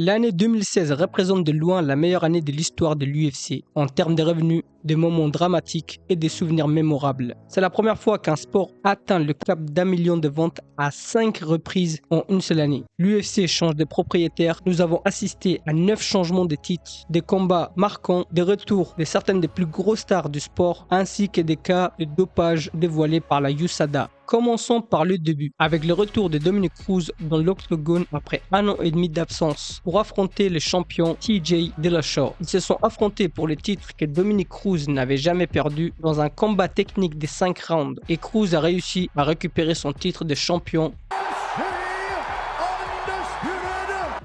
L'année 2016 représente de loin la meilleure année de l'histoire de l'UFC en termes de revenus, de moments dramatiques et des souvenirs mémorables. C'est la première fois qu'un sport atteint le cap d'1 million de ventes à 5 reprises en une seule année. L'UFC change de propriétaire. Nous avons assisté à 9 changements de titres, des combats marquants, des retours de certaines des plus grosses stars du sport, ainsi que des cas de dopage dévoilés par la USADA. Commençons par le début, avec le retour de Dominick Cruz dans l'octogone après 1 an et demi d'absence pour affronter le champion TJ Dillashaw. Ils se sont affrontés pour le titre que Dominick Cruz n'avait jamais perdu dans un combat technique des 5 rounds et Cruz a réussi à récupérer son titre de champion.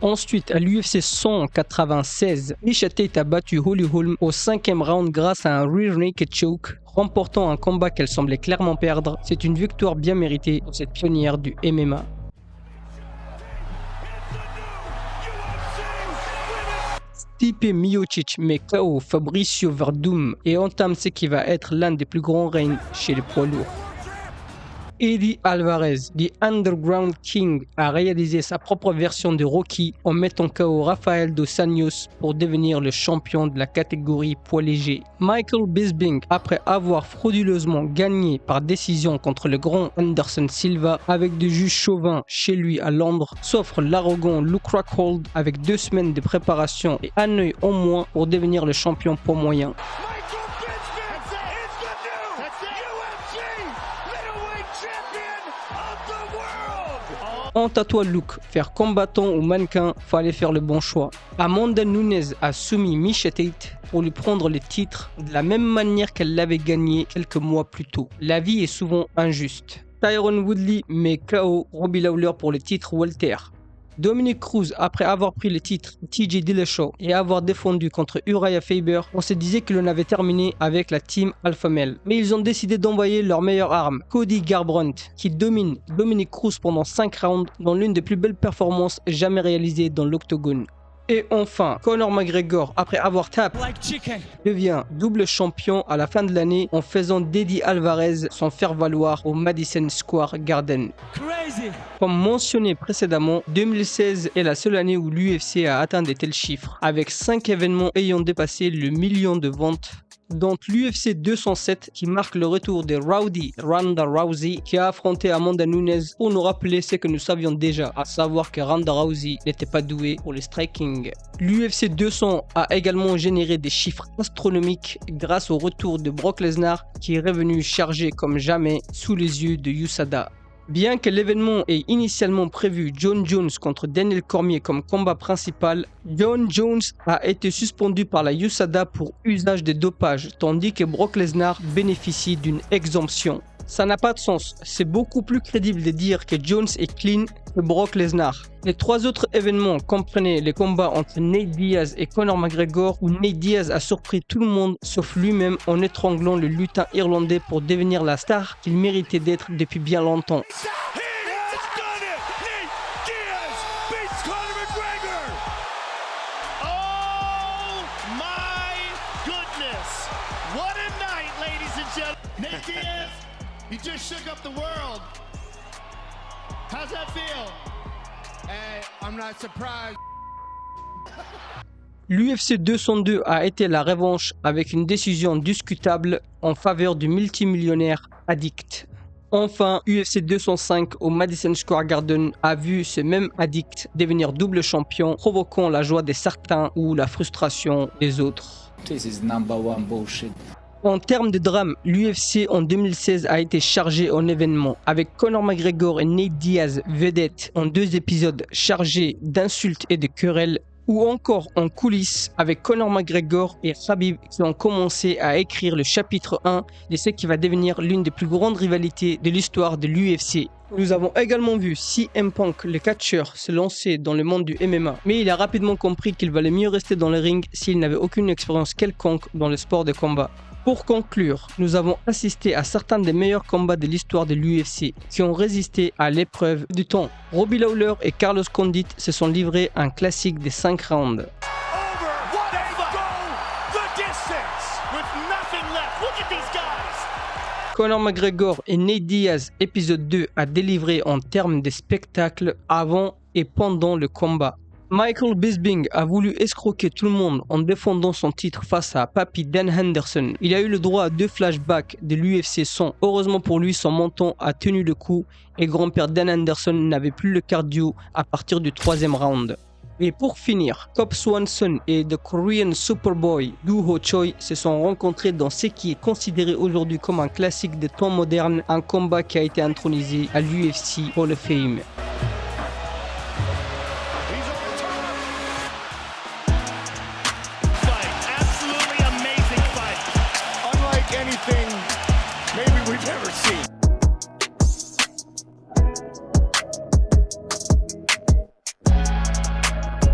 Ensuite, à l'UFC 196, Miesha Tate a battu Holly Holm au 5e round grâce à un rear naked choke, remportant un combat qu'elle semblait clairement perdre. C'est une victoire bien méritée pour cette pionnière du MMA. Stipe Miocic met KO Fabricio Werdum et entame ce qui va être l'un des plus grands règnes chez les poids lourds. Eddie Alvarez, The Underground King, a réalisé sa propre version de Rocky en mettant KO Rafael dos Anjos pour devenir le champion de la catégorie poids léger. Michael Bisping, après avoir frauduleusement gagné par décision contre le grand Anderson Silva avec des juges chauvins chez lui à Londres, s'offre l'arrogant Luke Rockhold avec 2 semaines de préparation et un œil en moins pour devenir le champion poids moyen. Honte à toi Luke, faire combattant ou mannequin, fallait faire le bon choix. Amanda Nunes a soumis Miesha Tate pour lui prendre le titre de la même manière qu'elle l'avait gagné quelques mois plus tôt. La vie est souvent injuste. Tyron Woodley met KO Robbie Lawler pour le titre welter. Dominick Cruz, après avoir pris le titre TJ Dillashaw et avoir défendu contre Uriah Faber, on se disait que l'on avait terminé avec la team Alpha Male. Mais ils ont décidé d'envoyer leur meilleure arme, Cody Garbrandt, qui domine Dominick Cruz pendant 5 rounds dans l'une des plus belles performances jamais réalisées dans l'octogone. Et enfin, Conor McGregor, après avoir tapé, devient double champion à la fin de l'année en faisant d'Eddie Alvarez son faire-valoir au Madison Square Garden. Comme mentionné précédemment, 2016 est la seule année où l'UFC a atteint de tels chiffres, avec 5 événements ayant dépassé le million de ventes. Donc l'UFC 207 qui marque le retour de Ronda Rousey qui a affronté Amanda Nunes pour nous rappeler ce que nous savions déjà, à savoir que Ronda Rousey n'était pas douée pour le striking. L'UFC 200 a également généré des chiffres astronomiques grâce au retour de Brock Lesnar qui est revenu chargé comme jamais sous les yeux de USADA. Bien que l'événement ait initialement prévu Jon Jones contre Daniel Cormier comme combat principal, Jon Jones a été suspendu par la USADA pour usage de dopage, tandis que Brock Lesnar bénéficie d'une exemption. Ça n'a pas de sens, c'est beaucoup plus crédible de dire que Jones est clean que Brock Lesnar. Les 3 autres événements comprenaient les combats entre Nate Diaz et Conor McGregor où Nate Diaz a surpris tout le monde sauf lui-même en étranglant le lutin irlandais pour devenir la star qu'il méritait d'être depuis bien longtemps. You just shook up the world. How's that feel? Hey, I'm not surprised. L'UFC 202 a été la revanche avec une décision discutable en faveur du multimillionnaire addict. Enfin, UFC 205 au Madison Square Garden a vu ce même addict devenir double champion, provoquant la joie de certains ou la frustration des autres. This is number one bullshit. En termes de drame, l'UFC en 2016 a été chargé en événements, avec Conor McGregor et Nate Diaz vedettes en 2 épisodes chargés d'insultes et de querelles, ou encore en coulisses avec Conor McGregor et Khabib qui ont commencé à écrire le chapitre 1 de ce qui va devenir l'une des plus grandes rivalités de l'histoire de l'UFC. Nous avons également vu CM Punk, le catcheur, se lancer dans le monde du MMA, mais il a rapidement compris qu'il valait mieux rester dans le ring s'il n'avait aucune expérience quelconque dans le sport de combat. Pour conclure, nous avons assisté à certains des meilleurs combats de l'histoire de l'UFC qui ont résisté à l'épreuve du temps. Robbie Lawler et Carlos Condit se sont livrés un classique des 5 rounds. Conor McGregor et Nate Diaz épisode 2 a délivré en termes de spectacle avant et pendant le combat. Michael Bisping a voulu escroquer tout le monde en défendant son titre face à Papi Dan Henderson. Il a eu le droit à 2 flashbacks de l'UFC 100. Heureusement pour lui, son menton a tenu le coup et grand-père Dan Henderson n'avait plus le cardio à partir du 3e round. Et pour finir, Cub Swanson et The Korean Superboy Doo Ho Choi se sont rencontrés dans ce qui est considéré aujourd'hui comme un classique des temps modernes, un combat qui a été intronisé à l'UFC Hall of Fame.